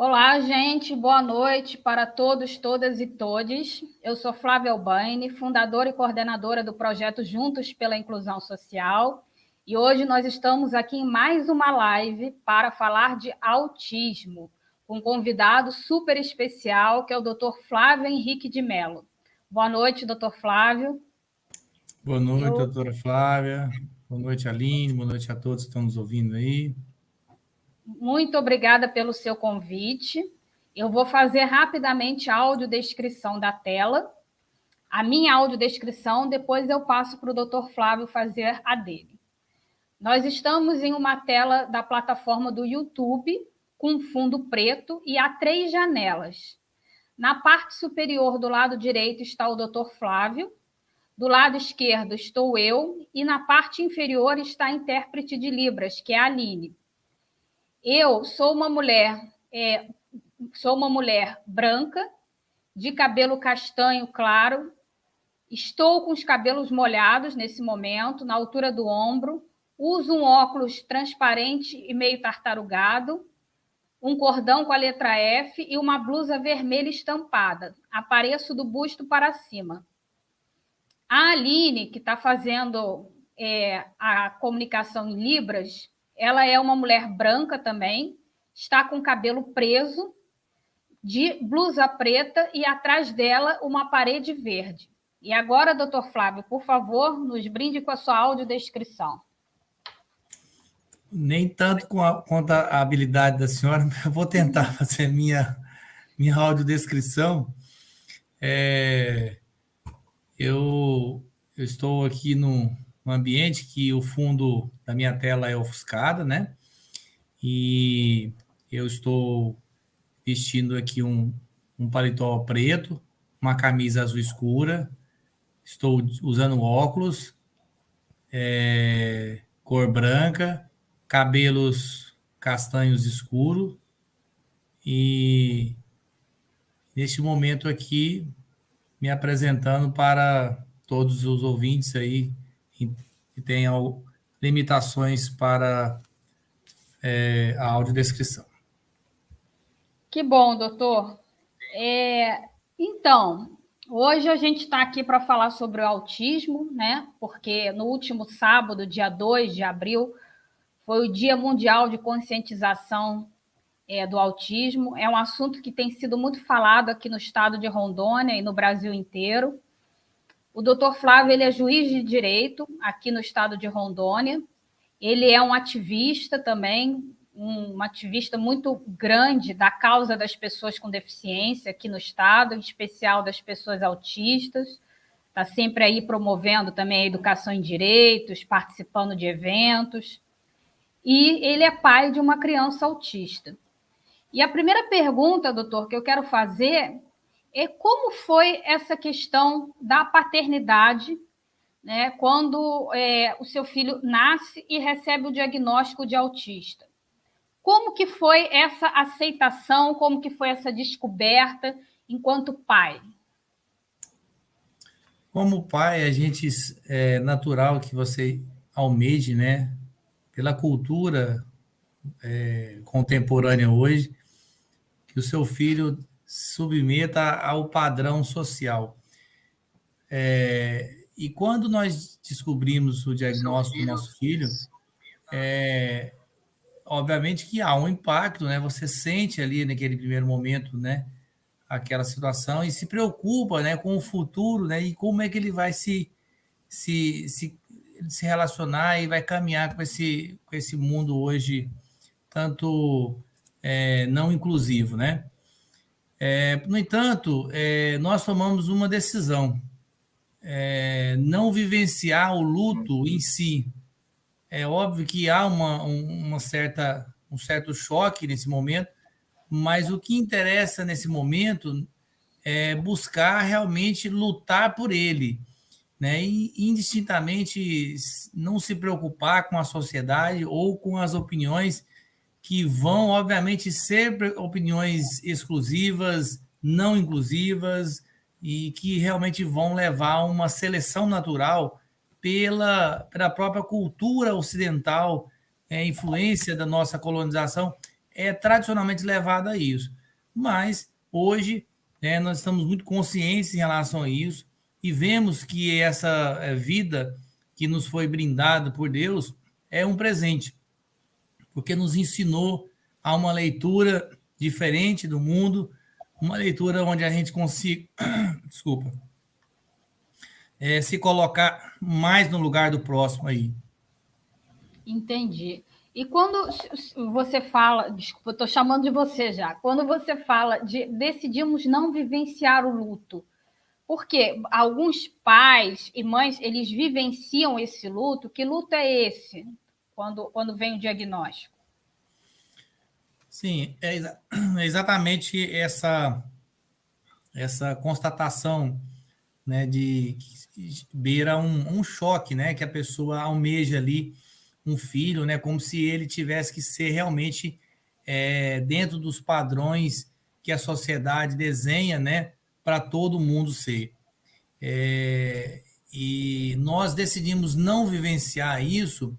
Olá, gente, boa noite para todos, todas e todes. Eu sou Flávia Albaine, fundadora e coordenadora do projeto Juntos pela Inclusão Social, e hoje nós estamos aqui em mais uma live para falar de autismo, com um convidado super especial, que é o Dr. Flávio Henrique de Mello. Boa noite, Dr. Flávio. Boa noite, Eu doutora Flávia. Boa noite, Aline. Boa noite a todos que estão nos ouvindo aí. Muito obrigada pelo seu convite. Eu vou fazer rapidamente a audiodescrição da tela, a minha audiodescrição, depois eu passo para o Dr. Flávio fazer a dele. Nós estamos em uma tela da plataforma do YouTube, com fundo preto, e há 3 janelas. Na parte superior do lado direito está o Dr. Flávio, do lado esquerdo estou eu, e na parte inferior está a intérprete de Libras, que é a Aline. Eu sou uma mulher branca, de cabelo castanho claro. Estou com os cabelos molhados nesse momento, na altura do ombro. Uso um óculos transparente e meio tartarugado, um cordão com a letra F e uma blusa vermelha estampada. Apareço do busto para cima. A Aline, que está fazendo a comunicação em Libras, ela é uma mulher branca também, está com o cabelo preso, de blusa preta e atrás dela uma parede verde. E agora, doutor Flávio, por favor, nos brinde com a sua audiodescrição. Nem tanto quanto a habilidade da senhora, mas eu vou tentar fazer minha audiodescrição. Eu estou aqui num ambiente que o fundo da minha tela é ofuscada, né? E eu estou vestindo aqui um paletó preto, uma camisa azul escura, estou usando óculos, cor branca, cabelos castanhos escuros e neste momento aqui me apresentando para todos os ouvintes aí que tenham limitações para a audiodescrição. Que bom, doutor. Então, hoje a gente está aqui para falar sobre o autismo, né? Porque no último sábado, dia 2 de abril, foi o Dia Mundial de Conscientização do Autismo. É um assunto que tem sido muito falado aqui no estado de Rondônia e no Brasil inteiro. O doutor Flávio, ele é juiz de direito aqui no estado de Rondônia. Ele é um ativista também, um ativista muito grande da causa das pessoas com deficiência aqui no estado, em especial das pessoas autistas. Está sempre aí promovendo também a educação em direitos, participando de eventos. E ele é pai de uma criança autista. E a primeira pergunta, doutor, que eu quero fazer é como foi essa questão da paternidade, né, quando o seu filho nasce e recebe o diagnóstico de autista. Como que foi essa aceitação, como que foi essa descoberta enquanto pai? Como pai, a gente é natural que você almeje, né, pela cultura contemporânea hoje, que o seu filho submeta ao padrão social. E quando nós descobrimos o diagnóstico do nosso filho, obviamente que há um impacto, né? Você sente ali naquele primeiro momento, né, aquela situação e se preocupa, né, com o futuro, né, e como é que ele vai se relacionar e vai caminhar com esse mundo hoje tanto não inclusivo, né? No entanto, nós tomamos uma decisão, não vivenciar o luto em si. É óbvio que há um certo choque nesse momento, mas o que interessa nesse momento é buscar realmente lutar por ele, né? E indistintamente não se preocupar com a sociedade ou com as opiniões que vão, obviamente, ser opiniões exclusivas, não inclusivas, e que realmente vão levar a uma seleção natural pela própria cultura ocidental, influência da nossa colonização. é tradicionalmente levado a isso. Mas, hoje, né, nós estamos muito conscientes em relação a isso e vemos que essa vida que nos foi brindada por Deus é um presente, porque nos ensinou a uma leitura diferente do mundo, uma leitura onde a gente consiga, desculpa, se colocar mais no lugar do próximo aí. Entendi. E quando você fala, desculpa, eu estou chamando de você já, quando você fala de decidimos não vivenciar o luto, porque alguns pais e mães, eles vivenciam esse luto, que luto é esse? Quando vem o diagnóstico. Sim, exatamente essa constatação, né, de que beira um choque, né, que a pessoa almeja ali um filho, né, como se ele tivesse que ser realmente dentro dos padrões que a sociedade desenha, né, para todo mundo ser. E nós decidimos não vivenciar isso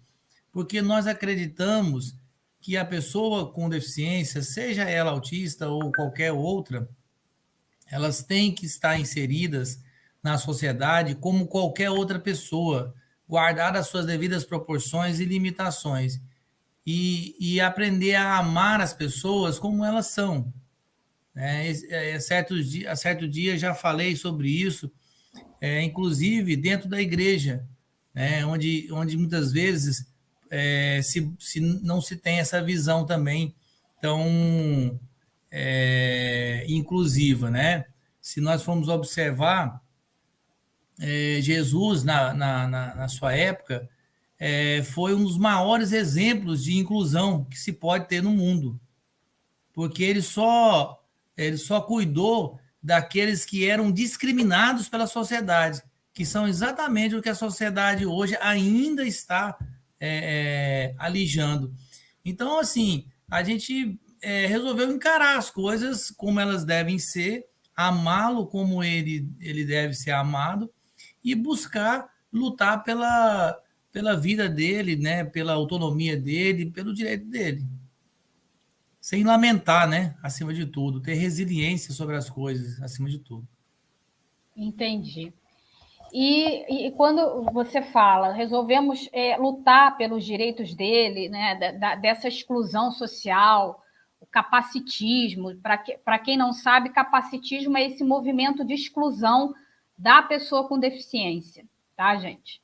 porque nós acreditamos que a pessoa com deficiência, seja ela autista ou qualquer outra, elas têm que estar inseridas na sociedade como qualquer outra pessoa, guardadas as suas devidas proporções e limitações, e aprender a amar as pessoas como elas são. Certo dia já falei sobre isso, inclusive dentro da igreja, né, onde muitas vezes se não se tem essa visão também tão inclusiva, né? Se nós formos observar, Jesus, na sua época, foi um dos maiores exemplos de inclusão que se pode ter no mundo, porque ele só cuidou daqueles que eram discriminados pela sociedade, que são exatamente o que a sociedade hoje ainda está alijando. Então, assim, a gente resolveu encarar as coisas como elas devem ser, amá-lo como ele deve ser amado e buscar lutar pela vida dele, né, pela autonomia dele, pelo direito dele. Sem lamentar, né, acima de tudo, ter resiliência sobre as coisas, acima de tudo. Entendi. E quando você fala, resolvemos lutar pelos direitos dele, né, dessa exclusão social, o capacitismo, para quem não sabe, capacitismo é esse movimento de exclusão da pessoa com deficiência, tá, gente?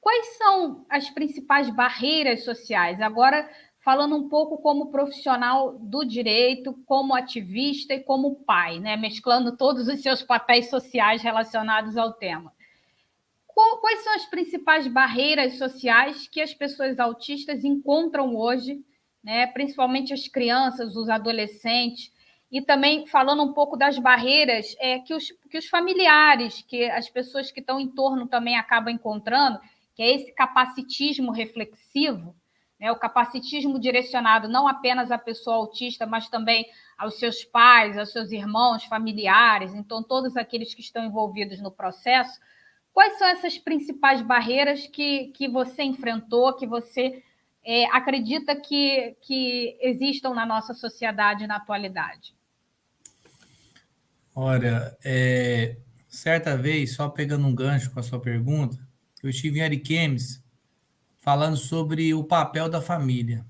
Quais são as principais barreiras sociais? Agora, falando um pouco como profissional do direito, como ativista e como pai, né? Mesclando todos os seus papéis sociais relacionados ao tema. Quais são as principais barreiras sociais que as pessoas autistas encontram hoje, né? Principalmente as crianças, os adolescentes, e também falando um pouco das barreiras que os familiares, que as pessoas que estão em torno também acabam encontrando, que é esse capacitismo reflexivo, né? O capacitismo direcionado não apenas à pessoa autista, mas também aos seus pais, aos seus irmãos, familiares, então todos aqueles que estão envolvidos no processo. Quais são essas principais barreiras que você enfrentou, que você acredita que existam na nossa sociedade na atualidade? Olha, certa vez, só pegando um gancho com a sua pergunta, eu estive em Ariquemes falando sobre o papel da família.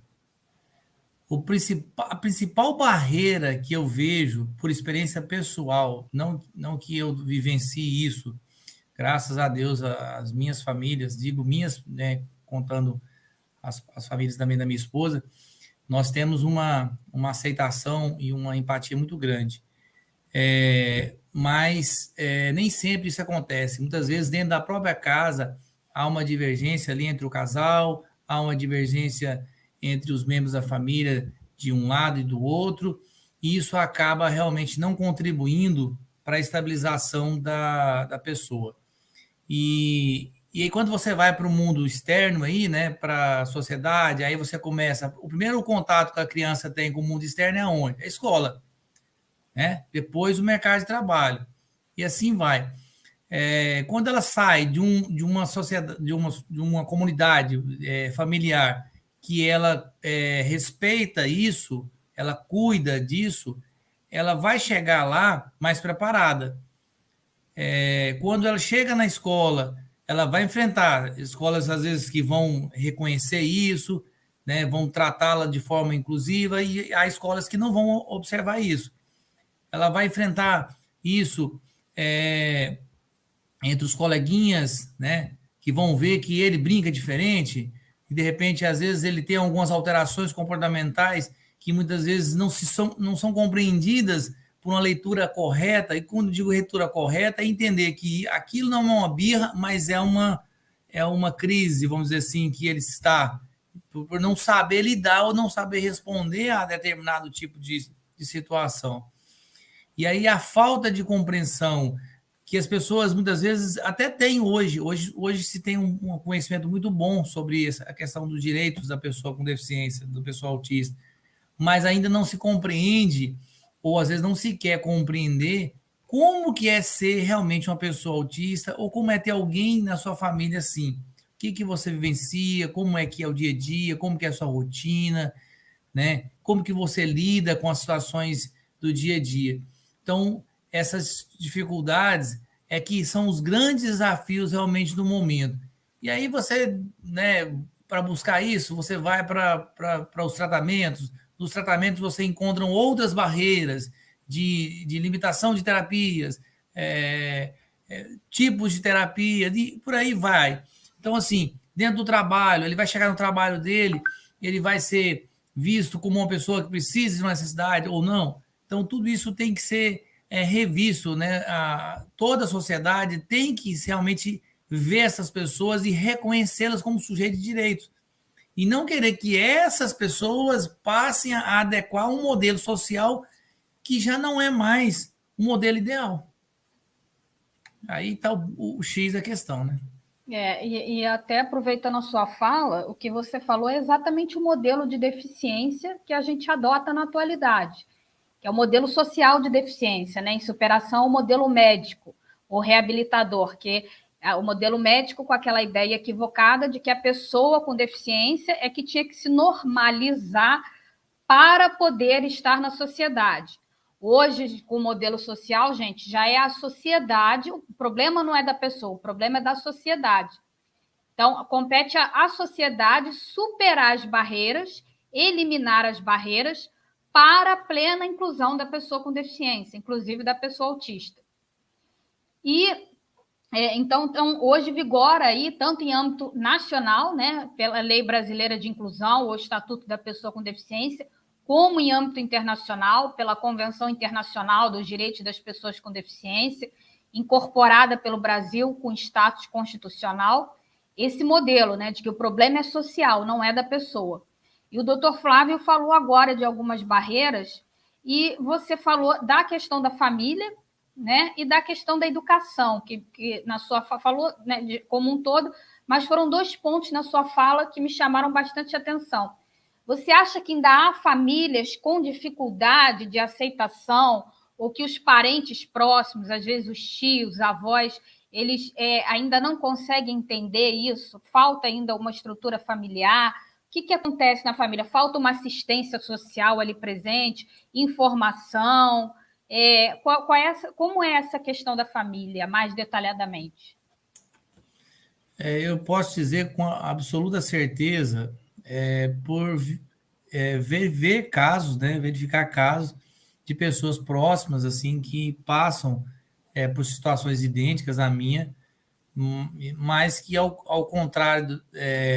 A principal barreira que eu vejo, por experiência pessoal, não que eu vivencie isso, graças a Deus, as minhas famílias, digo minhas, né, contando as famílias também da minha esposa, nós temos uma aceitação e uma empatia muito grande. Mas nem sempre isso acontece. Muitas vezes, dentro da própria casa, há uma divergência ali entre o casal, há uma divergência entre os membros da família de um lado e do outro, e isso acaba realmente não contribuindo para a estabilização da pessoa. E aí, quando você vai para o mundo externo aí, né, para a sociedade, aí você começa. O primeiro contato que a criança tem com o mundo externo é onde? É a escola, né? Depois o mercado de trabalho. E assim vai. Quando ela sai de uma sociedade, de uma comunidade familiar que ela respeita isso, ela cuida disso, ela vai chegar lá mais preparada. Quando ela chega na escola, ela vai enfrentar escolas, às vezes, que vão reconhecer isso, né, vão tratá-la de forma inclusiva, e há escolas que não vão observar isso. Ela vai enfrentar isso entre os coleguinhas, né, que vão ver que ele brinca diferente, e de repente, às vezes, ele tem algumas alterações comportamentais que muitas vezes não são compreendidas por uma leitura correta, e quando digo leitura correta, é entender que aquilo não é uma birra, mas é uma crise, vamos dizer assim, que ele está por não saber lidar ou não saber responder a determinado tipo de situação. E aí a falta de compreensão que as pessoas muitas vezes até têm hoje. Hoje se tem um conhecimento muito bom sobre a questão dos direitos da pessoa com deficiência, do pessoal autista, mas ainda não se compreende, ou às vezes não se quer compreender, como que é ser realmente uma pessoa autista, ou como é ter alguém na sua família assim. O que você vivencia, como é que é o dia a dia, como que é a sua rotina, né? Como que você lida com as situações do dia a dia. Então, essas dificuldades é que são os grandes desafios realmente do momento. E aí você, né, para buscar isso, você vai para os tratamentos. Nos tratamentos você encontra outras barreiras de limitação de terapias, tipos de terapia, por aí vai. Então, assim, dentro do trabalho, ele vai chegar no trabalho dele, ele vai ser visto como uma pessoa que precisa de uma necessidade ou não. Então, tudo isso tem que ser revisto, né? Toda a sociedade tem que realmente ver essas pessoas e reconhecê-las como sujeitos de direitos. E não querer que essas pessoas passem a adequar um modelo social que já não é mais o modelo ideal. Aí está o X da questão, né? E até aproveitando a sua fala, o que você falou é exatamente o modelo de deficiência que a gente adota na atualidade, que é o modelo social de deficiência, né? Em superação ao modelo médico, ou reabilitador, que é o modelo médico com aquela ideia equivocada de que a pessoa com deficiência é que tinha que se normalizar para poder estar na sociedade. Hoje, com o modelo social, gente, já é a sociedade, o problema não é da pessoa, o problema é da sociedade. Então, compete à sociedade superar as barreiras, eliminar as barreiras para a plena inclusão da pessoa com deficiência, inclusive da pessoa autista. Então, hoje vigora aí, tanto em âmbito nacional, né, pela Lei Brasileira de Inclusão, ou Estatuto da Pessoa com Deficiência, como em âmbito internacional, pela Convenção Internacional dos Direitos das Pessoas com Deficiência, incorporada pelo Brasil com status constitucional, esse modelo, né, de que o problema é social, não é da pessoa. E o doutor Flávio falou agora de algumas barreiras, e você falou da questão da família, né, e da questão da educação, que na sua fala falou, né, como um todo, mas foram 2 pontos na sua fala que me chamaram bastante atenção. Você acha que ainda há famílias com dificuldade de aceitação, ou que os parentes próximos, às vezes os tios, avós, eles ainda não conseguem entender isso? Falta ainda uma estrutura familiar? O que acontece na família? Falta uma assistência social ali presente, informação? Como é essa questão da família, mais detalhadamente? Eu posso dizer com absoluta certeza, por ver casos, né, verificar casos de pessoas próximas assim que passam por situações idênticas à minha, mas que, ao contrário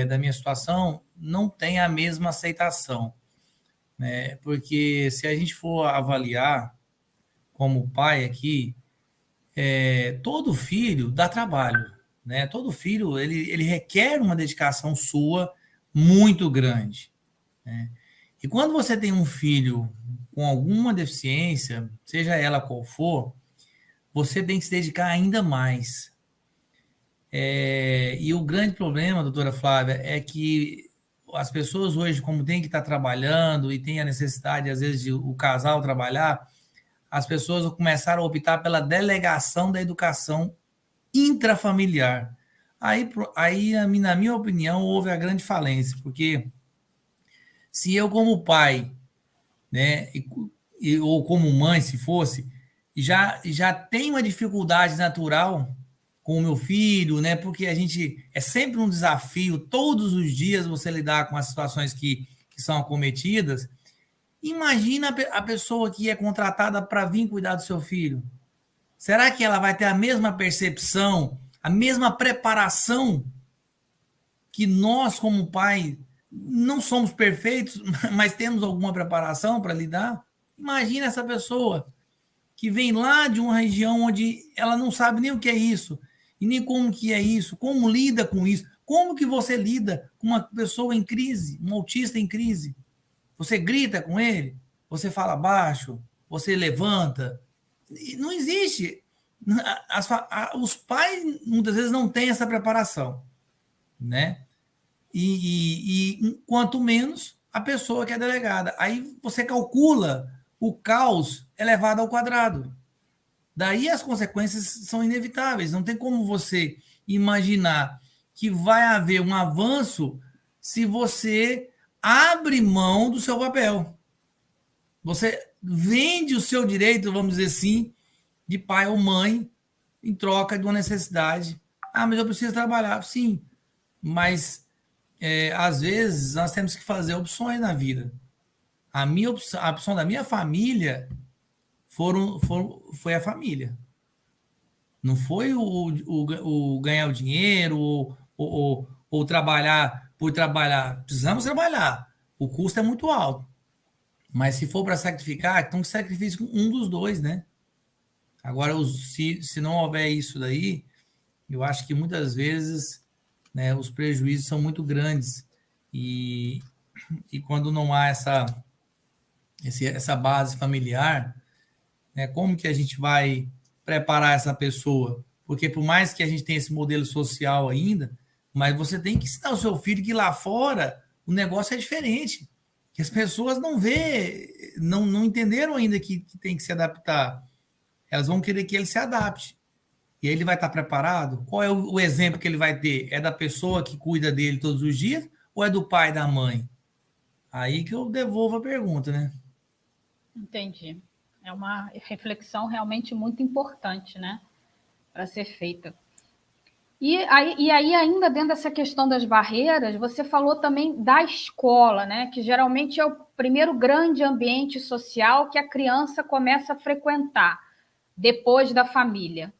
da minha situação, não tem a mesma aceitação, né? Porque se a gente for avaliar como pai aqui, todo filho dá trabalho, né? Todo filho ele requer uma dedicação sua muito grande, né? E quando você tem um filho com alguma deficiência, seja ela qual for, você tem que se dedicar ainda mais. E o grande problema, doutora Flávia, é que as pessoas hoje, como tem que estar trabalhando e tem a necessidade, às vezes, de o casal trabalhar, as pessoas começaram a optar pela delegação da educação intrafamiliar. Aí, na minha opinião, houve a grande falência, porque Se eu, como pai, né, ou como mãe, se fosse, já tem uma dificuldade natural com o meu filho, né? Porque a gente é sempre um desafio, todos os dias você lidar com as situações que são acometidas. Imagina a pessoa que é contratada para vir cuidar do seu filho. Será que ela vai ter a mesma percepção, a mesma preparação que nós, como pai, não somos perfeitos, mas temos alguma preparação para lidar? Imagina essa pessoa que vem lá de uma região onde ela não sabe nem o que é isso, e nem como que é isso, como lida com isso, como que você lida com uma pessoa em crise, um autista em crise. Você grita com ele, você fala baixo, você levanta. Não existe. Os pais muitas vezes não têm essa preparação, né? E quanto menos a pessoa que é delegada. Aí você calcula o caos elevado ao quadrado. Daí as consequências são inevitáveis. Não tem como você imaginar que vai haver um avanço se você abre mão do seu papel. Você vende o seu direito, vamos dizer assim, de pai ou mãe em troca de uma necessidade. Ah, mas eu preciso trabalhar. Sim, mas às vezes nós temos que fazer opções na vida. A opção da minha família foi a família. Não foi o ganhar o dinheiro ou trabalhar por trabalhar. Precisamos trabalhar. O custo é muito alto. Mas se for para sacrificar, então que sacrifique um dos dois, né? Agora, se não houver isso daí, eu acho que muitas vezes, né, os prejuízos são muito grandes. E quando não há essa base familiar, né, como que a gente vai preparar essa pessoa? Porque por mais que a gente tenha esse modelo social ainda, mas você tem que ensinar o seu filho que lá fora o negócio é diferente. Que as pessoas não entenderam ainda que tem que se adaptar. Elas vão querer que ele se adapte. E aí ele vai estar preparado? Qual é o exemplo que ele vai ter? É da pessoa que cuida dele todos os dias ou é do pai e da mãe? Aí que eu devolvo a pergunta, né? Entendi. É uma reflexão realmente muito importante, né, para ser feita. E aí, ainda dentro dessa questão das barreiras, você falou também da escola, né, que geralmente é o primeiro grande ambiente social que a criança começa a frequentar, depois da família.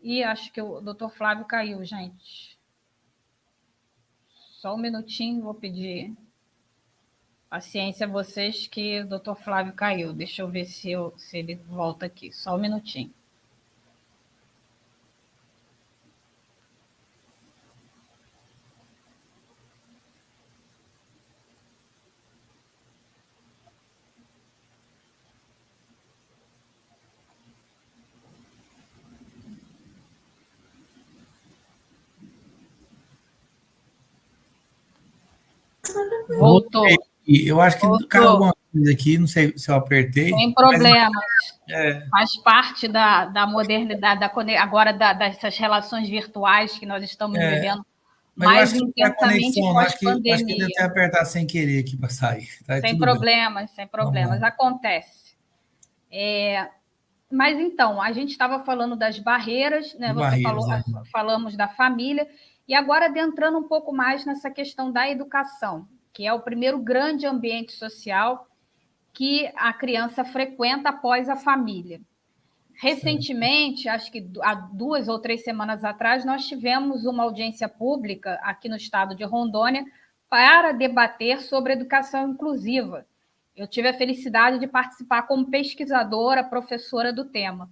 E acho que o doutor Flávio caiu, gente. Só um minutinho, vou pedir paciência a vocês que o doutor Flávio caiu. Deixa eu ver se ele volta aqui. Só um minutinho. Voltou. Eu acho que Voltou. caiu alguma coisa aqui, não sei se eu apertei. Sem problemas. Mas, faz parte da modernidade, agora dessas relações virtuais que nós estamos vivendo mas eu mais acho que foi a intensamente conexão, acho que eu pós-pandemia. tentei apertar sem querer aqui para sair. Tá, Sem tudo bem. problemas, sem problemas, acontece. Mas então, a gente estava falando das barreiras, né? Falamos da família, e agora adentrando um pouco mais nessa questão da educação, que é o primeiro grande ambiente social que a criança frequenta após a família. Recentemente, acho que há 2 ou 3 semanas atrás, nós tivemos uma audiência pública aqui no estado de Rondônia para debater sobre educação inclusiva. Eu tive a felicidade de participar como pesquisadora, professora do tema.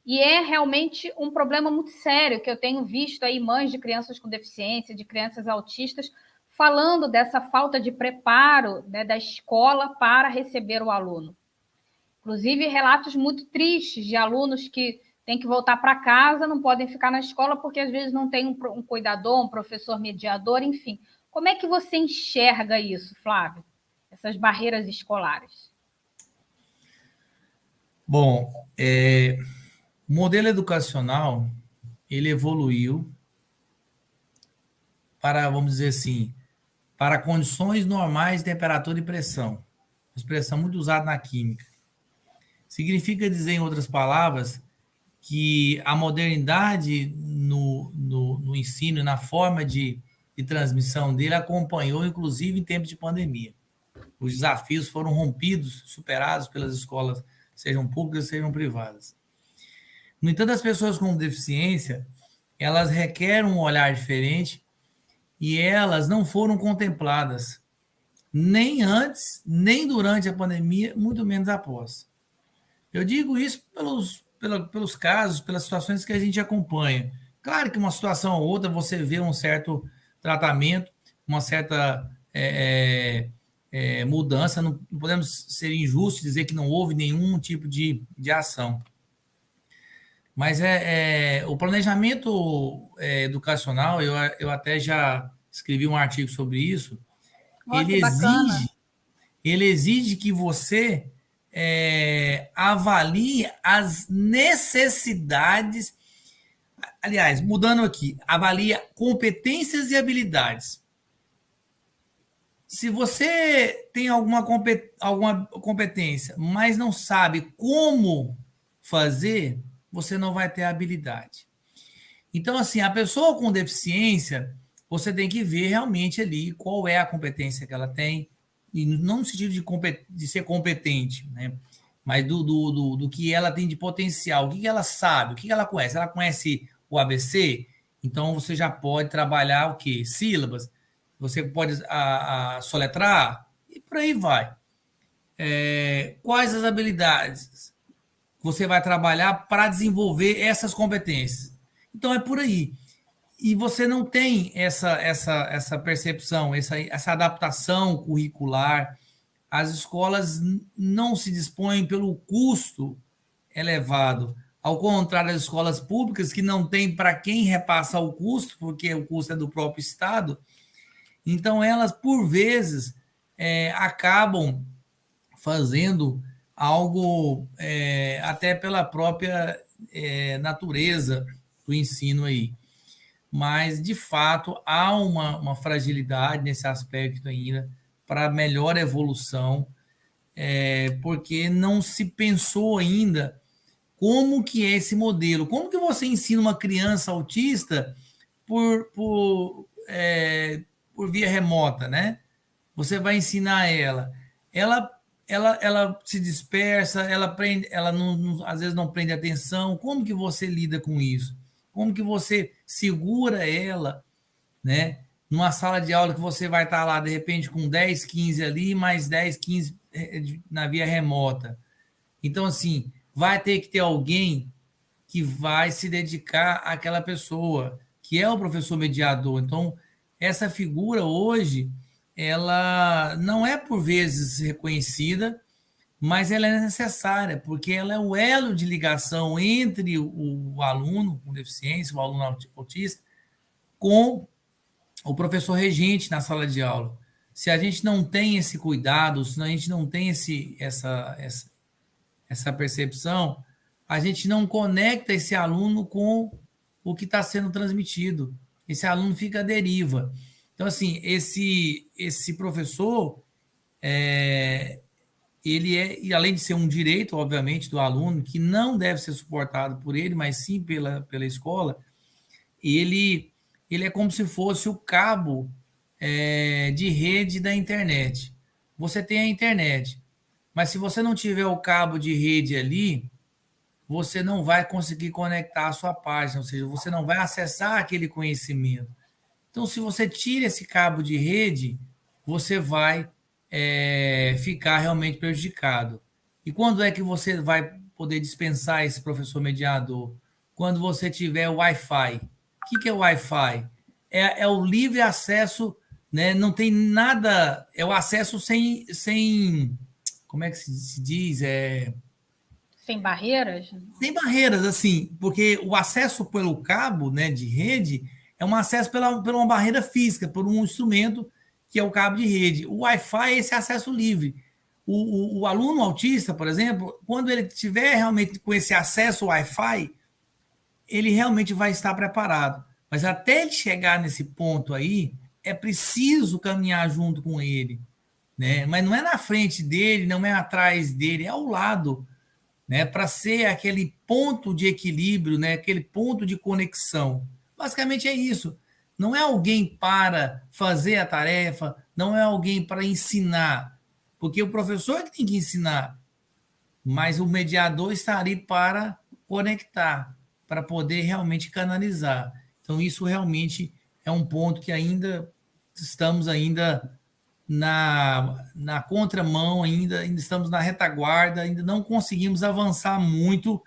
E é realmente um problema muito sério que eu tenho visto aí mães de crianças com deficiência, de crianças autistas, falando dessa falta de preparo, né, da escola para receber o aluno. Inclusive, relatos muito tristes de alunos que têm que voltar para casa, não podem ficar na escola porque às vezes não tem um cuidador, um professor mediador, enfim. Como é que você enxerga isso, Flávio? Essas barreiras escolares? Bom, o modelo educacional, ele evoluiu para, vamos dizer assim, para condições normais de temperatura e pressão. Expressão muito usada na química. Significa dizer, em outras palavras, que a modernidade no ensino, na forma de transmissão dele, acompanhou, inclusive, em tempos de pandemia. Os desafios foram rompidos, superados pelas escolas, sejam públicas, sejam privadas. No entanto, as pessoas com deficiência, elas requerem um olhar diferente e elas não foram contempladas nem antes, nem durante a pandemia, muito menos após. Eu digo isso pelos casos, pelas situações que a gente acompanha. Claro que uma situação ou outra você vê um certo tratamento, uma certa mudança, não podemos ser injustos e dizer que não houve nenhum tipo de ação. Mas o planejamento educacional, eu até já escrevi um artigo sobre isso, Oh, que bacana. ele exige que você avalie as necessidades. Aliás, mudando aqui, avalia competências e habilidades. Se você tem alguma competência, mas não sabe como fazer, você não vai ter habilidade. Então, assim, a pessoa com deficiência, você tem que ver realmente ali qual é a competência que ela tem, e não no sentido de ser competente, né? Mas do que ela tem de potencial, o que ela sabe, o que ela conhece. Ela conhece o ABC, então você já pode trabalhar o quê? Sílabas, você pode soletrar, e por aí vai. Quais as habilidades você vai trabalhar para desenvolver essas competências? Então é por aí. E você não tem essa percepção, essa adaptação curricular. As escolas não se dispõem pelo custo elevado. Ao contrário das escolas públicas, que não tem para quem repassar o custo, porque o custo é do próprio Estado. Então, elas, por vezes, acabam fazendo algo até pela própria natureza do ensino aí. Mas, de fato, há uma fragilidade nesse aspecto ainda para melhor evolução, porque não se pensou ainda como que é esse modelo. Como que você ensina uma criança autista por via remota, né? Você vai ensinar ela, ela se dispersa, ela prende, ela às vezes não prende atenção. Como que você lida com isso? Como que você segura ela, né? Numa sala de aula que você vai estar lá, de repente, com 10, 15 ali, mais 10, 15 na via remota. Então, assim, vai ter que ter alguém que vai se dedicar àquela pessoa, que é o professor mediador. Então, essa figura hoje, ela não é por vezes reconhecida, mas ela é necessária, porque ela é o elo de ligação entre o aluno com deficiência, o aluno autista, com o professor regente na sala de aula. Se a gente não tem esse cuidado, se a gente não tem essa percepção, a gente não conecta esse aluno com o que está sendo transmitido. Esse aluno fica à deriva. Então, assim, esse professor, ele e além de ser um direito, obviamente, do aluno, que não deve ser suportado por ele, mas sim pela escola, ele é como se fosse o cabo de rede da internet. Você tem a internet, mas se você não tiver o cabo de rede ali, você não vai conseguir conectar a sua página, ou seja, você não vai acessar aquele conhecimento. Então, se você tira esse cabo de rede, você vai ficar realmente prejudicado. E quando é que você vai poder dispensar esse professor mediador? Quando você tiver o Wi-Fi. O que é o Wi-Fi? É o livre acesso, né? Não tem nada, é o acesso sem como é que se diz? Sem barreiras? Sem barreiras, assim, porque o acesso pelo cabo, né, de rede é um acesso pela uma barreira física, por um instrumento que é o cabo de rede. O Wi-Fi é esse acesso livre. O aluno autista, por exemplo, quando ele tiver realmente com esse acesso ao Wi-Fi, ele realmente vai estar preparado. Mas até ele chegar nesse ponto aí, é preciso caminhar junto com ele, né? Mas não é na frente dele, não é atrás dele, é ao lado, né? Para ser aquele ponto de equilíbrio, né? Aquele ponto de conexão. Basicamente é isso. Não é alguém para fazer a tarefa, não é alguém para ensinar, porque o professor é que tem que ensinar, mas o mediador está ali para conectar, para poder realmente canalizar. Então, isso realmente é um ponto que ainda estamos ainda na contramão, ainda estamos na retaguarda, ainda não conseguimos avançar muito,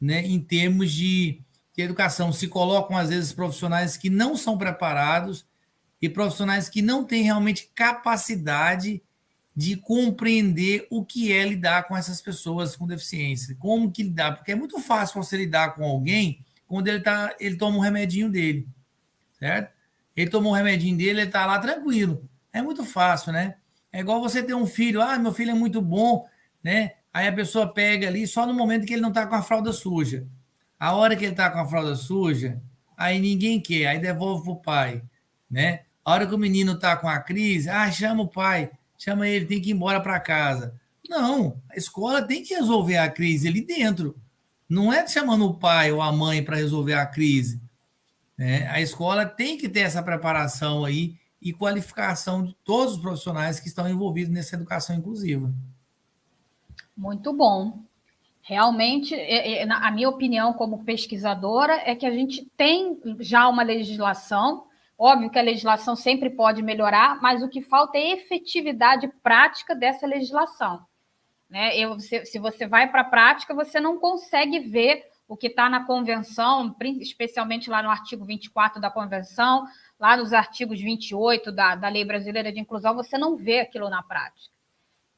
né, em termos de educação. Se colocam, às vezes, profissionais que não são preparados e profissionais que não têm realmente capacidade de compreender o que é lidar com essas pessoas com deficiência. Como que lidar? Porque é muito fácil você lidar com alguém quando ele toma um remedinho dele, certo? Ele tomou um remedinho dele, ele está lá tranquilo. É muito fácil, né? É igual você ter um filho, meu filho é muito bom, né? Aí a pessoa pega ali só no momento que ele não está com a fralda suja. A hora que ele está com a fralda suja, aí ninguém quer, aí devolve para o pai, né? A hora que o menino está com a crise, chama o pai, chama ele, tem que ir embora para casa. Não, a escola tem que resolver a crise ali dentro. Não é chamando o pai ou a mãe para resolver a crise, né? A escola tem que ter essa preparação aí e qualificação de todos os profissionais que estão envolvidos nessa educação inclusiva. Muito bom. Realmente, a minha opinião como pesquisadora é que a gente tem já uma legislação, óbvio que a legislação sempre pode melhorar, mas o que falta é efetividade prática dessa legislação, né? Se você vai para a prática, você não consegue ver o que está na convenção, especialmente lá no artigo 24 da convenção, lá nos artigos 28 da Lei Brasileira de Inclusão, você não vê aquilo na prática.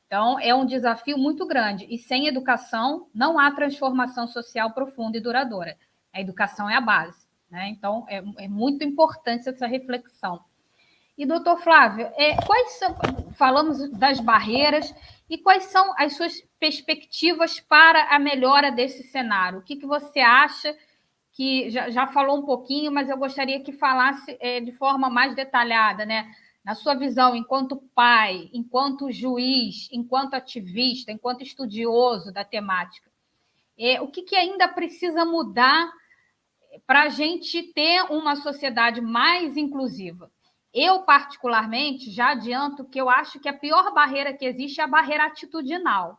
Então, é um desafio muito grande. E sem educação, não há transformação social profunda e duradoura. A educação é a base, né? Então, é muito importante essa reflexão. E, doutor Flávio, falamos das barreiras, e quais são as suas perspectivas para a melhora desse cenário? O que você acha, que já falou um pouquinho, mas eu gostaria que falasse de forma mais detalhada, né? Na sua visão, enquanto pai, enquanto juiz, enquanto ativista, enquanto estudioso da temática, o que ainda precisa mudar para a gente ter uma sociedade mais inclusiva? Eu, particularmente, já adianto que eu acho que a pior barreira que existe é a barreira atitudinal,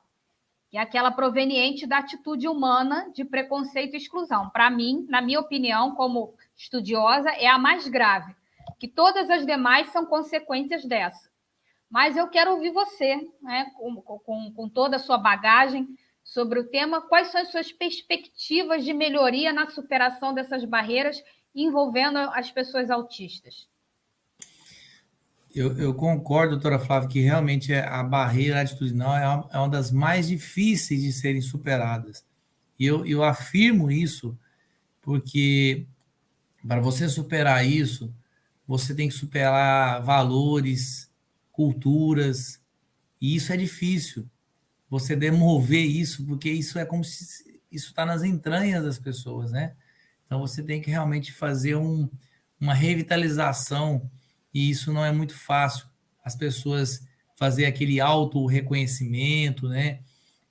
que é aquela proveniente da atitude humana de preconceito e exclusão. Para mim, na minha opinião, como estudiosa, é a mais grave, que todas as demais são consequências dessa. Mas eu quero ouvir você, né, com toda a sua bagagem sobre o tema, quais são as suas perspectivas de melhoria na superação dessas barreiras envolvendo as pessoas autistas? Eu concordo, doutora Flávia, que realmente a barreira atitudinal é uma das mais difíceis de serem superadas. E eu afirmo isso porque para você superar isso, você tem que superar valores, culturas, e isso é difícil. Você demover isso, porque isso é como se isso está nas entranhas das pessoas, né? Então você tem que realmente fazer uma revitalização, e isso não é muito fácil. As pessoas fazer aquele auto-reconhecimento, né?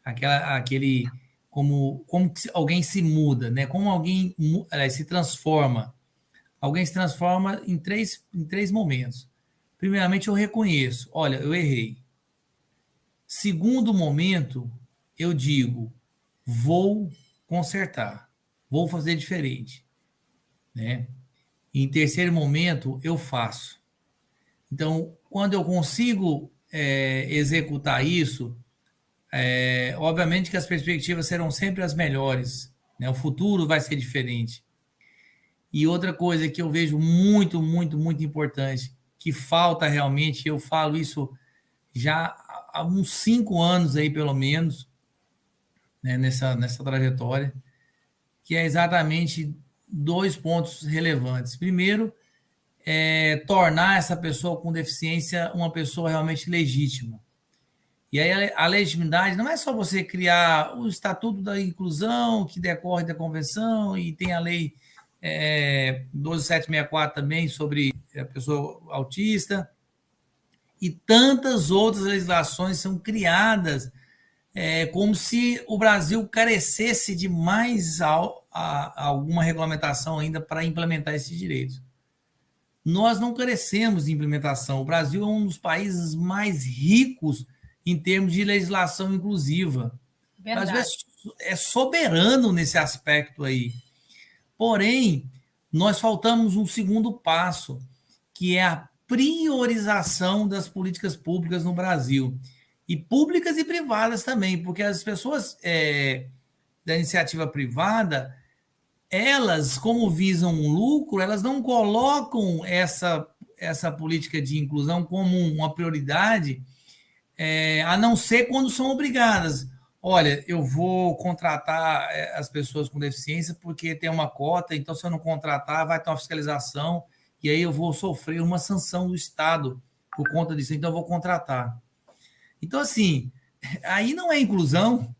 Aquele como alguém se muda, né? Como alguém se transforma. Alguém se transforma em três momentos. Primeiramente, eu reconheço, olha, eu errei. Segundo momento, eu digo, vou consertar, vou fazer diferente, né? Em terceiro momento, eu faço. Então, quando eu consigo executar isso, obviamente que as perspectivas serão sempre as melhores, né? O futuro vai ser diferente. E outra coisa que eu vejo muito, muito, muito importante, que falta realmente, eu falo isso já há uns 5 anos aí, pelo menos, né, nessa trajetória, que é exatamente 2 pontos relevantes. Primeiro, tornar essa pessoa com deficiência uma pessoa realmente legítima. E aí a legitimidade não é só você criar o Estatuto da Inclusão, que decorre da Convenção, e tem a lei 12764 também sobre a pessoa autista, e tantas outras legislações são criadas como se o Brasil carecesse de mais alguma regulamentação ainda para implementar esses direitos. Nós não carecemos de implementação. O Brasil é um dos países mais ricos em termos de legislação inclusiva. Verdade. O Brasil é soberano nesse aspecto aí. Porém, nós faltamos um segundo passo, que é a priorização das políticas públicas no Brasil. E públicas e privadas também, porque as pessoas da iniciativa privada, elas, como visam um lucro, elas não colocam essa política de inclusão como uma prioridade, a não ser quando são obrigadas. Olha, eu vou contratar as pessoas com deficiência porque tem uma cota, então se eu não contratar, vai ter uma fiscalização, e aí eu vou sofrer uma sanção do Estado por conta disso, então eu vou contratar. Então, assim, aí não é inclusão.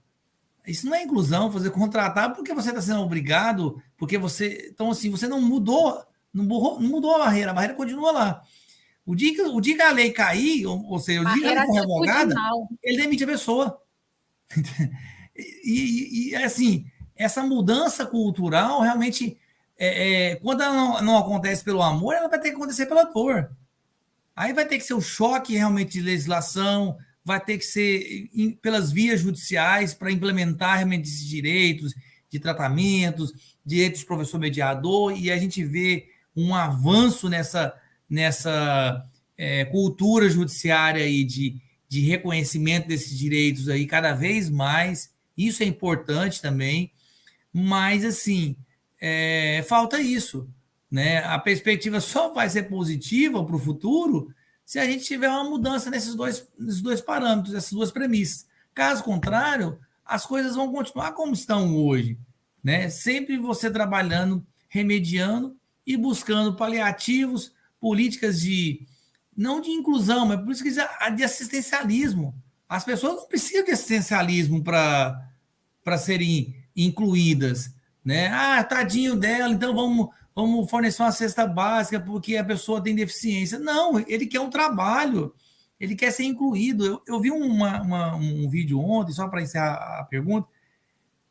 Isso não é inclusão, fazer contratar porque você está sendo obrigado, porque você. Então, assim, você não mudou, não mudou a barreira continua lá. O dia que a lei cair, ou seja, o dia que ela for revogada, ele demite a pessoa. E assim, essa mudança cultural realmente, quando ela não acontece pelo amor, ela vai ter que acontecer pela dor. Aí vai ter que ser o choque realmente de legislação, vai ter que ser pelas vias judiciais para implementar realmente esses direitos de tratamentos, direitos do professor mediador, e a gente vê um avanço nessa cultura judiciária aí de reconhecimento desses direitos aí cada vez mais. Isso é importante também, mas assim, falta isso. Né? A perspectiva só vai ser positiva para o futuro se a gente tiver uma mudança nesses dois parâmetros, essas duas premissas. Caso contrário, as coisas vão continuar como estão hoje. Né? Sempre você trabalhando, remediando e buscando paliativos, políticas não de inclusão, mas políticas de assistencialismo. As pessoas não precisam de assistencialismo para serem incluídas. Né? Ah, tadinho dela, então vamos fornecer uma cesta básica porque a pessoa tem deficiência. Não, ele quer um trabalho, ele quer ser incluído. Eu vi um vídeo ontem, só para encerrar a pergunta,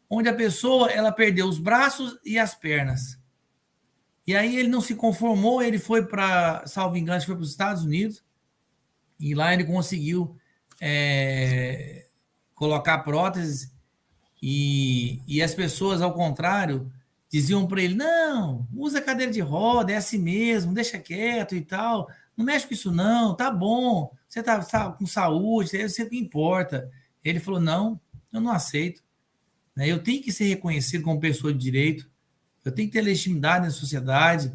onde a pessoa ela perdeu os braços e as pernas. E aí ele não se conformou, ele foi para, salvo engano, foi para os Estados Unidos, e lá ele conseguiu colocar próteses, e as pessoas, ao contrário, diziam para ele, não, usa cadeira de roda, é assim mesmo, deixa quieto e tal, não mexe com isso não, tá bom, você tá com saúde, é isso que importa. Ele falou, não, eu não aceito. Né? Eu tenho que ser reconhecido como pessoa de direito, eu tenho que ter legitimidade na sociedade,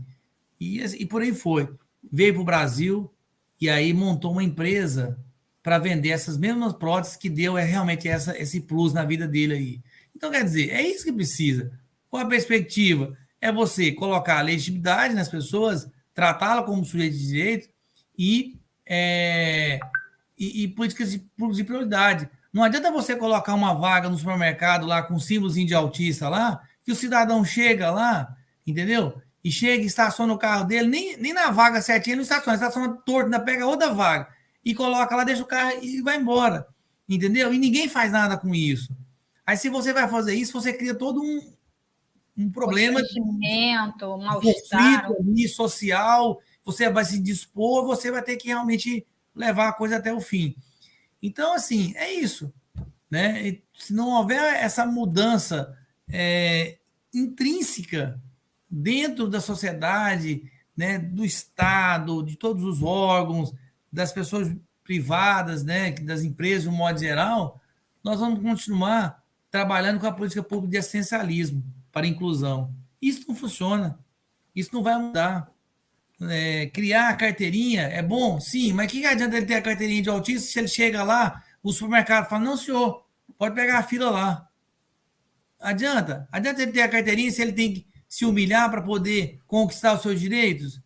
e por aí foi. Veio para o Brasil, e aí montou uma empresa para vender essas mesmas próteses que deu realmente esse plus na vida dele aí. Então, quer dizer, é isso que precisa. Qual a perspectiva? É você colocar a legitimidade nas pessoas, tratá-la como sujeito de direito e políticas de prioridade. Não adianta você colocar uma vaga no supermercado lá com um símbolozinho de autista lá, que o cidadão chega lá, entendeu? E chega e estaciona o carro dele, nem na vaga certinha, ele não estaciona torto, ainda pega outra vaga e coloca lá, deixa o carro e vai embora, entendeu? E ninguém faz nada com isso. Aí, se você vai fazer isso, você cria todo um problema, um mal-estar, conflito social, você vai se dispor, você vai ter que realmente levar a coisa até o fim. Então, assim, é isso. Né? E se não houver essa mudança intrínseca dentro da sociedade, né, do Estado, de todos os órgãos, das pessoas privadas, né, das empresas, de um modo geral, nós vamos continuar trabalhando com a política pública de assistencialismo para a inclusão. Isso não funciona. Isso não vai mudar. Criar a carteirinha é bom? Sim, mas o que adianta ele ter a carteirinha de autista se ele chega lá, o supermercado fala, não, senhor, pode pegar a fila lá. Adianta ele ter a carteirinha se ele tem que se humilhar para poder conquistar os seus direitos?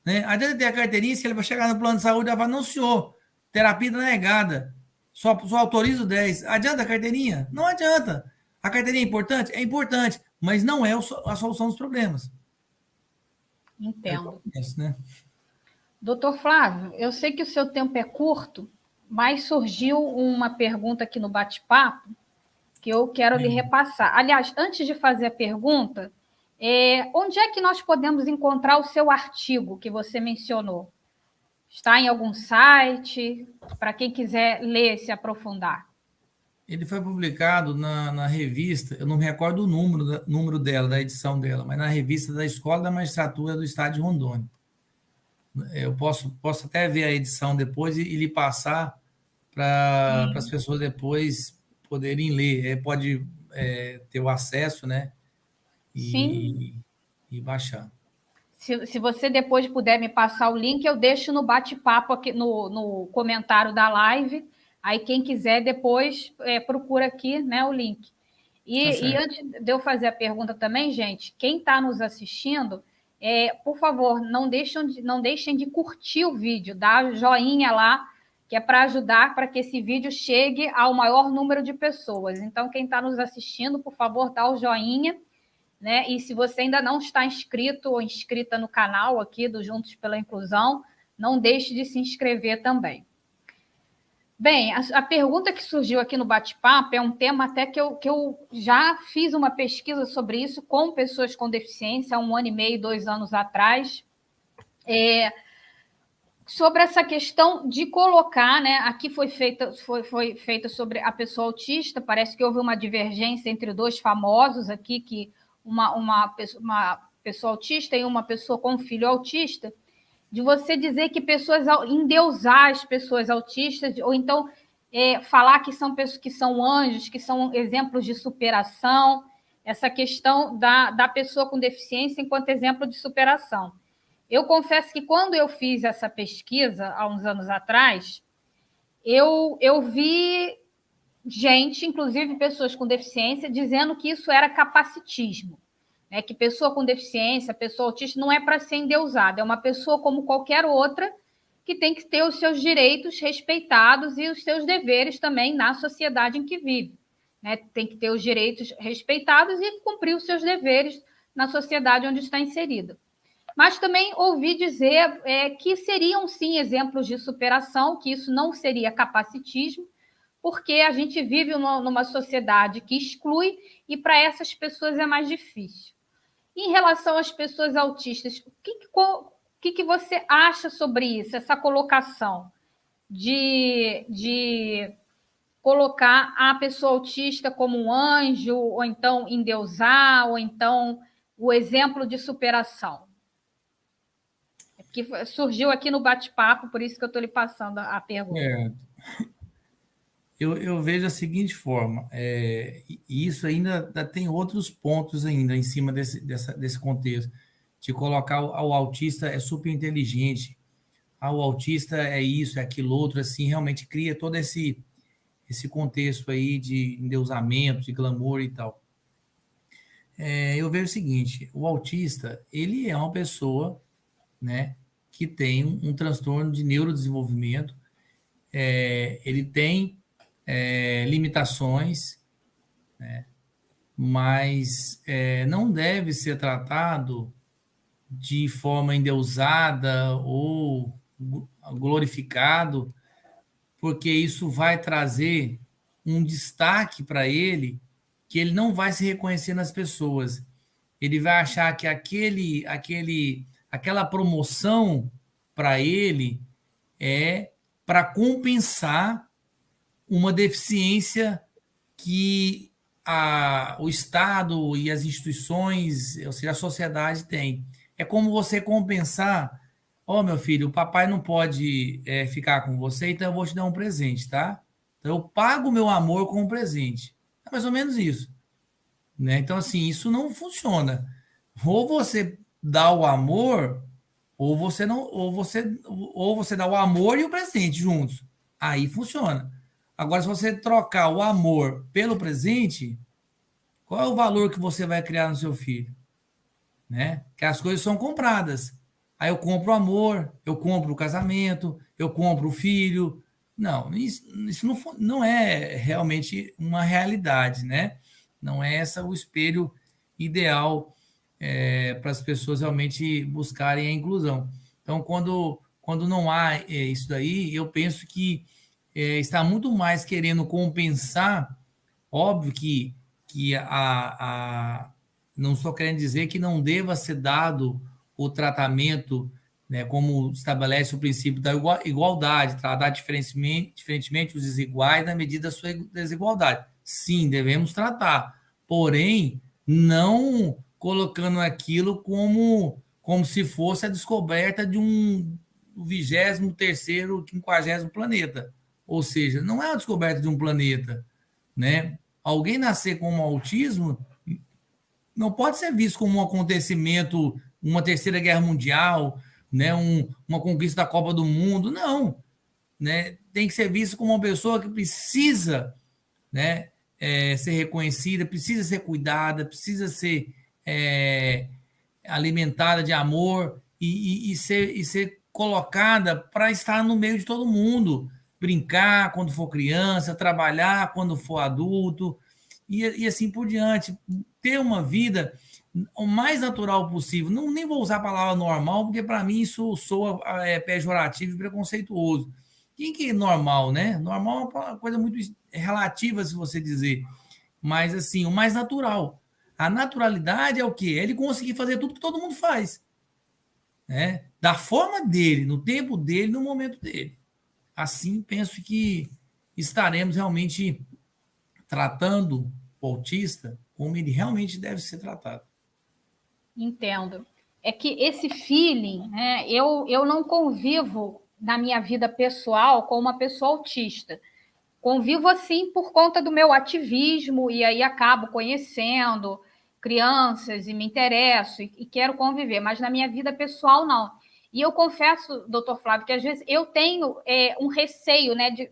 Né? Adianta ele ter a carteirinha se ele vai chegar no plano de saúde e vai falar, não, senhor, terapia negada, só autorizo 10. Adianta a carteirinha? Não adianta. A carteirinha é importante? É importante, mas não é a solução dos problemas. Entendo. Isso, né? Doutor Flávio, eu sei que o seu tempo é curto, mas surgiu uma pergunta aqui no bate-papo que eu quero lhe repassar. Aliás, antes de fazer a pergunta, onde é que nós podemos encontrar o seu artigo que você mencionou? Está em algum site? Para quem quiser ler e se aprofundar. Ele foi publicado na revista, eu não me recordo o número dela, da edição dela, mas na revista da Escola da Magistratura do Estado de Rondônia. Eu posso até ver a edição depois e lhe passar para as pessoas depois poderem ler. Pode ter o acesso, né? Sim. E baixar. Se você depois puder me passar o link, eu deixo no bate-papo aqui no comentário da live. Aí quem quiser depois procura aqui, né, o link. E antes de eu fazer a pergunta também, gente, quem está nos assistindo, por favor, não deixem de curtir o vídeo, dá joinha lá, que é para ajudar para que esse vídeo chegue ao maior número de pessoas. Então, quem está nos assistindo, por favor, dá o joinha, né? E se você ainda não está inscrito ou inscrita no canal aqui do Juntos pela Inclusão, não deixe de se inscrever também. Bem, a pergunta que surgiu aqui no bate-papo é um tema até que eu já fiz uma pesquisa sobre isso com pessoas com deficiência há 1 ano e meio, 2 anos atrás, sobre essa questão de colocar, né? Aqui foi feita sobre a pessoa autista, parece que houve uma divergência entre 2 famosos aqui, que uma pessoa autista e uma pessoa com filho autista, de você dizer que endeusar as pessoas autistas, ou então falar que são pessoas que são anjos, que são exemplos de superação, essa questão da pessoa com deficiência enquanto exemplo de superação. Eu confesso que quando eu fiz essa pesquisa, há uns anos atrás, eu vi gente, inclusive pessoas com deficiência, dizendo que isso era capacitismo. Né, que pessoa com deficiência, pessoa autista, não é para ser endeusada, é uma pessoa como qualquer outra que tem que ter os seus direitos respeitados e os seus deveres também na sociedade em que vive. Né? Tem que ter os direitos respeitados e cumprir os seus deveres na sociedade onde está inserida. Mas também ouvi dizer que seriam, sim, exemplos de superação, que isso não seria capacitismo, porque a gente vive numa sociedade que exclui e para essas pessoas é mais difícil. Em relação às pessoas autistas, o que você acha sobre isso, essa colocação de colocar a pessoa autista como um anjo, ou então endeusar, ou então o exemplo de superação? Que surgiu aqui no bate-papo, por isso que eu estou lhe passando a pergunta. Eu vejo a seguinte forma, e isso ainda tem outros pontos ainda em cima desse contexto, de colocar o autista é super inteligente, o autista é isso, é aquilo outro, assim, realmente cria todo esse contexto aí de endeusamento, de glamour e tal. Eu vejo o seguinte, o autista, ele é uma pessoa, né, que tem um transtorno de neurodesenvolvimento, ele tem limitações, mas não deve ser tratado de forma endeusada ou glorificado, porque isso vai trazer um destaque para ele que ele não vai se reconhecer nas pessoas. Ele vai achar que aquela promoção para ele é para compensar uma deficiência que o Estado e as instituições, ou seja, a sociedade tem. É como você compensar, meu filho, o papai não pode ficar com você, então eu vou te dar um presente, tá? Então eu pago o meu amor com um presente. É mais ou menos isso. Né? Então, assim, isso não funciona. Ou você dá o amor, ou você não, ou você dá o amor e o presente juntos. Aí funciona. Agora, se você trocar o amor pelo presente, qual é o valor que você vai criar no seu filho? Né? Que as coisas são compradas. Aí eu compro o amor, eu compro o casamento, eu compro o filho. Não, isso não é realmente uma realidade, né? Não é essa o espelho ideal para as pessoas realmente buscarem a inclusão. Então, quando não há isso daí, eu penso que está muito mais querendo compensar. Óbvio que não estou querendo dizer que não deva ser dado o tratamento, né, como estabelece o princípio da igualdade, tratar diferentemente os desiguais na medida da sua desigualdade. Sim, devemos tratar, porém, não colocando aquilo como se fosse a descoberta de um 23º, 50º planeta. Ou seja, não é a descoberta de um planeta, né? Alguém nascer com um autismo não pode ser visto como um acontecimento, uma terceira guerra mundial, né? Uma conquista da Copa do Mundo, não, né? Tem que ser visto como uma pessoa que precisa, né? Ser reconhecida, precisa ser cuidada, precisa ser é, alimentada de amor e ser colocada para estar no meio de todo mundo, brincar quando for criança, trabalhar quando for adulto e assim por diante, ter uma vida o mais natural possível. Não, nem vou usar a palavra normal, porque para mim isso soa pejorativo e preconceituoso. Quem que é normal, né? Normal é uma coisa muito relativa, se você dizer. Mas, assim, o mais natural. A naturalidade é o quê? É ele conseguir fazer tudo que todo mundo faz, né? Da forma dele, no tempo dele, no momento dele. Assim, penso que estaremos realmente tratando o autista como ele realmente deve ser tratado. Entendo. É que esse feeling, né, eu não convivo na minha vida pessoal com uma pessoa autista. Convivo assim por conta do meu ativismo e aí acabo conhecendo crianças e me interesso e quero conviver, mas na minha vida pessoal não. E eu confesso, doutor Flávio, que às vezes eu tenho um receio, né, de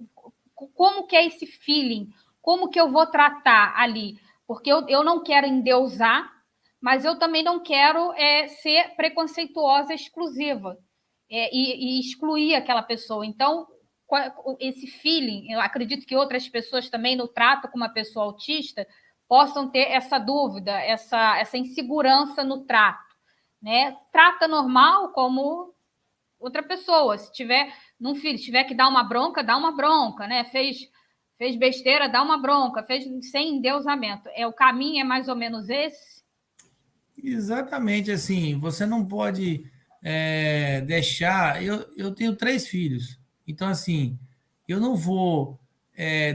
como que é esse feeling, como que eu vou tratar ali, porque eu não quero endeusar, mas eu também não quero ser preconceituosa exclusiva e excluir aquela pessoa. Então, esse feeling, eu acredito que outras pessoas também no trato com uma pessoa autista possam ter essa dúvida, essa insegurança no trato, né? Trata normal como outra pessoa. Se tiver num filho, se tiver que dar uma bronca, né? Fez besteira, dá uma bronca, fez sem endeusamento. O caminho é mais ou menos esse? Exatamente assim, você não pode deixar. Eu tenho 3 filhos, então assim, eu não vou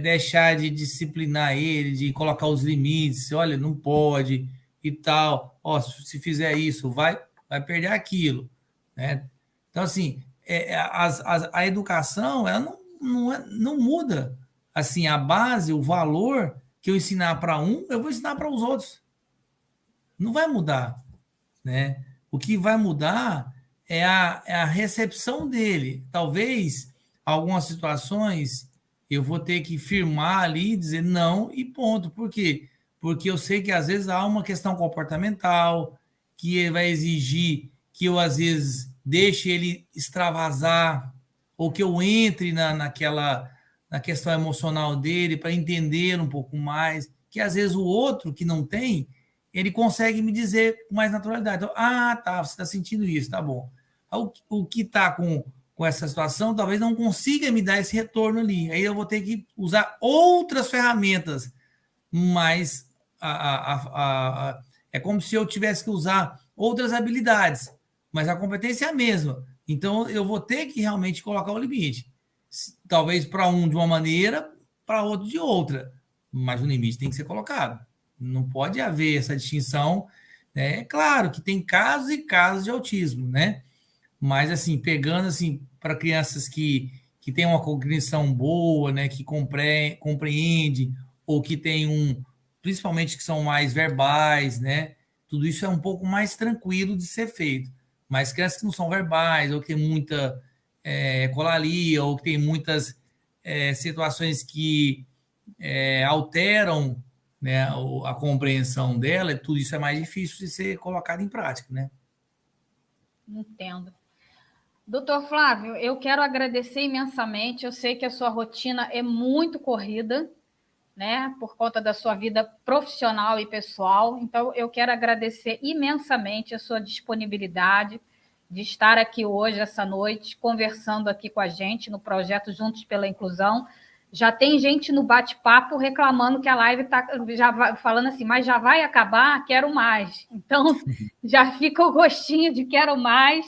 deixar de disciplinar ele, de colocar os limites. Olha, não pode e tal. Ó, se fizer isso, vai perder aquilo, né? Então assim, a educação ela não muda. Assim, a base, o valor que eu ensinar para um, eu vou ensinar para os outros. Não vai mudar, né? O que vai mudar é a recepção dele. Talvez algumas situações eu vou ter que firmar ali, dizer não e ponto. Por quê? Porque eu sei que às vezes há uma questão comportamental que ele vai exigir que eu às vezes deixe ele extravasar ou que eu entre na questão emocional dele para entender um pouco mais, que às vezes o outro que não tem ele consegue me dizer com mais naturalidade. Então, tá, você está sentindo isso, tá bom. O que está com essa situação talvez não consiga me dar esse retorno ali. Aí eu vou ter que usar outras ferramentas, mas é como se eu tivesse que usar outras habilidades, mas a competência é a mesma. Então eu vou ter que realmente colocar o limite. Talvez para um de uma maneira, para outro de outra, mas o limite tem que ser colocado. Não pode haver essa distinção. Né? É claro que tem casos e casos de autismo, né? Mas assim, pegando assim para crianças que têm uma cognição boa, né, que compreende ou que tem principalmente que são mais verbais, né? Tudo isso é um pouco mais tranquilo de ser feito. Mas crianças que não são verbais ou que tem muita colalia ou que tem muitas situações que alteram, né, a compreensão dela, tudo isso é mais difícil de ser colocado em prática, né? Entendo. Doutor Flávio, eu quero agradecer imensamente. Eu sei que a sua rotina é muito corrida, né, por conta da sua vida profissional e pessoal. Então, eu quero agradecer imensamente a sua disponibilidade de estar aqui hoje, essa noite, conversando aqui com a gente no projeto Juntos pela Inclusão. Já tem gente no bate-papo reclamando que a live está falando assim, mas já vai acabar, quero mais. Então, já fica o gostinho de quero mais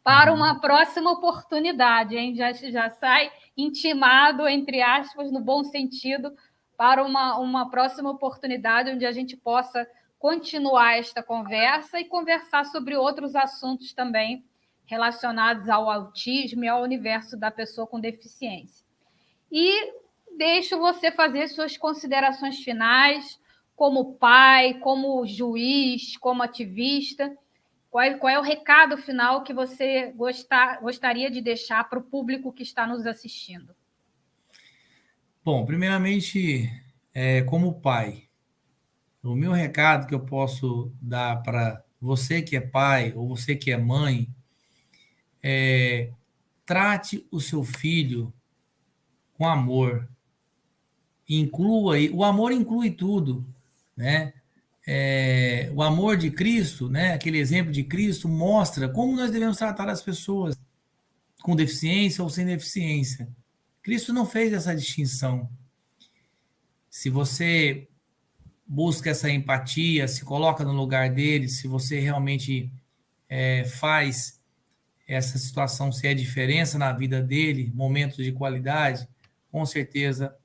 para uma próxima oportunidade, hein? Já sai intimado, entre aspas, no bom sentido, para uma próxima oportunidade onde a gente possa continuar esta conversa e conversar sobre outros assuntos também relacionados ao autismo e ao universo da pessoa com deficiência. E deixo você fazer suas considerações finais, como pai, como juiz, como ativista. Qual é o recado final que você gostaria de deixar para o público que está nos assistindo? Bom, primeiramente, como pai, o meu recado que eu posso dar para você que é pai ou você que é mãe é: trate o seu filho com amor. O amor inclui tudo, né? O amor de Cristo, né? Aquele exemplo de Cristo mostra como nós devemos tratar as pessoas com deficiência ou sem deficiência. Cristo não fez essa distinção. Se você busca essa empatia, se coloca no lugar dele, se você realmente faz essa situação ser a diferença na vida dele, momentos de qualidade, com certeza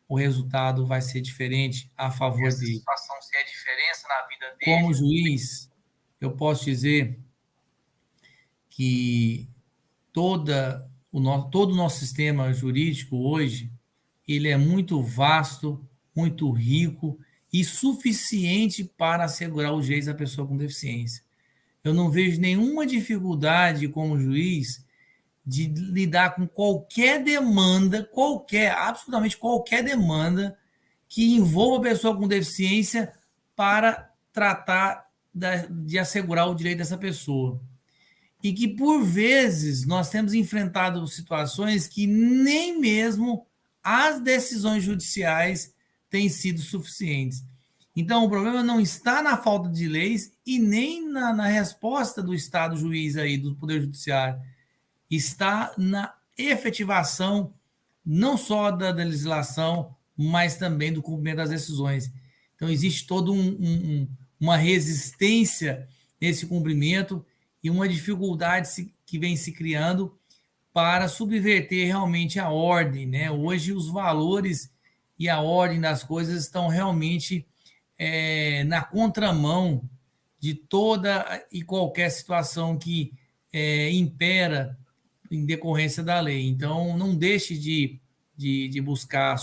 o resultado vai ser diferente a favor essa dele. situação ser a diferença na vida dele. Como juiz, eu posso dizer que todo o nosso sistema jurídico hoje, ele é muito vasto, muito rico e suficiente para assegurar os direitos da pessoa com deficiência. Eu não vejo nenhuma dificuldade como juiz de lidar com qualquer demanda, absolutamente qualquer demanda que envolva a pessoa com deficiência para tratar de assegurar o direito dessa pessoa. E que, por vezes, nós temos enfrentado situações que nem mesmo as decisões judiciais têm sido suficientes. Então, o problema não está na falta de leis e nem na resposta do Estado juiz aí, do Poder Judiciário. Está na efetivação não só da legislação, mas também do cumprimento das decisões. Então, existe toda uma resistência nesse cumprimento e uma dificuldade que vem se criando para subverter realmente a ordem, né? Hoje, os valores e a ordem das coisas estão realmente na contramão de toda e qualquer situação que impera em decorrência da lei. Então, não deixe de buscar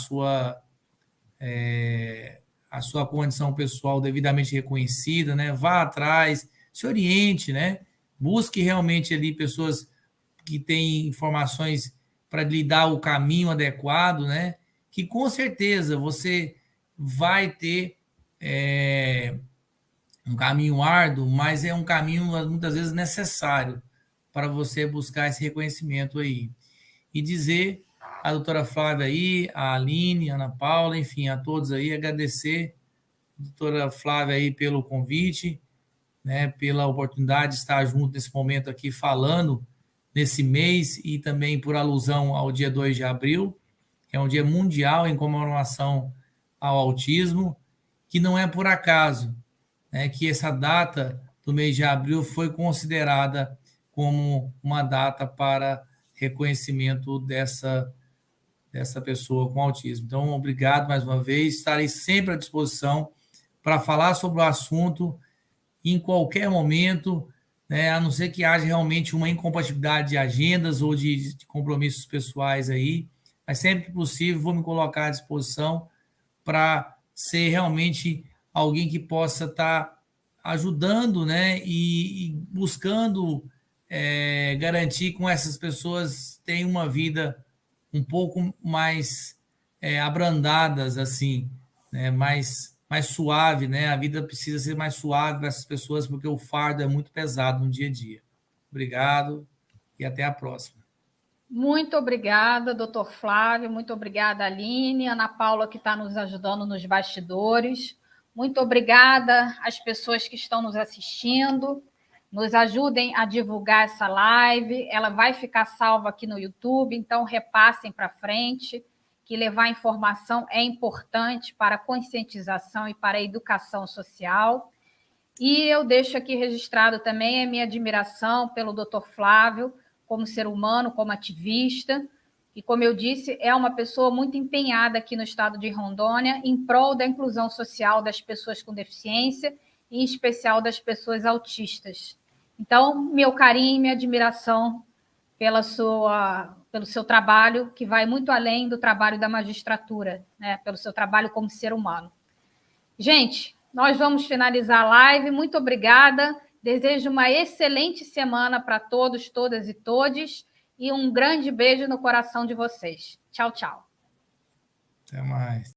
a sua condição pessoal devidamente reconhecida, né? Vá atrás, se oriente, né? Busque realmente ali pessoas que têm informações para lhe dar o caminho adequado, né? Que com certeza você vai ter um caminho árduo, mas é um caminho muitas vezes necessário para você buscar esse reconhecimento aí. E dizer à doutora Flávia aí, a Aline, a Ana Paula, enfim, a todos aí, agradecer a doutora Flávia aí pelo convite, né, pela oportunidade de estar junto nesse momento aqui falando nesse mês e também por alusão ao dia 2 de abril, que é um dia mundial em comemoração ao autismo, que não é por acaso, né, que essa data do mês de abril foi considerada como uma data para reconhecimento dessa pessoa com autismo. Então, obrigado mais uma vez. Estarei sempre à disposição para falar sobre o assunto em qualquer momento, né, a não ser que haja realmente uma incompatibilidade de agendas ou de compromissos pessoais aí, mas sempre que possível vou me colocar à disposição para ser realmente alguém que possa estar ajudando, né, e buscando garantir que essas pessoas tenham uma vida um pouco mais abrandadas, assim, né, mais suave, né? A vida precisa ser mais suave para essas pessoas, porque o fardo é muito pesado no dia a dia. Obrigado e até a próxima. Muito obrigada, doutor Flávio, muito obrigada, Aline, Ana Paula, que está nos ajudando nos bastidores. Muito obrigada às pessoas que estão nos assistindo. Nos ajudem a divulgar essa live. Ela vai ficar salva aqui no YouTube, então repassem para frente, que levar informação é importante para a conscientização e para a educação social. E eu deixo aqui registrado também a minha admiração pelo doutor Flávio, como ser humano, como ativista, e, como eu disse, é uma pessoa muito empenhada aqui no estado de Rondônia em prol da inclusão social das pessoas com deficiência, em especial das pessoas autistas. Então, meu carinho e minha admiração pelo seu trabalho, que vai muito além do trabalho da magistratura, né? Pelo seu trabalho como ser humano. Gente, nós vamos finalizar a live. Muito obrigada. Desejo uma excelente semana para todos, todas e todes. E um grande beijo no coração de vocês. Tchau, tchau. Até mais.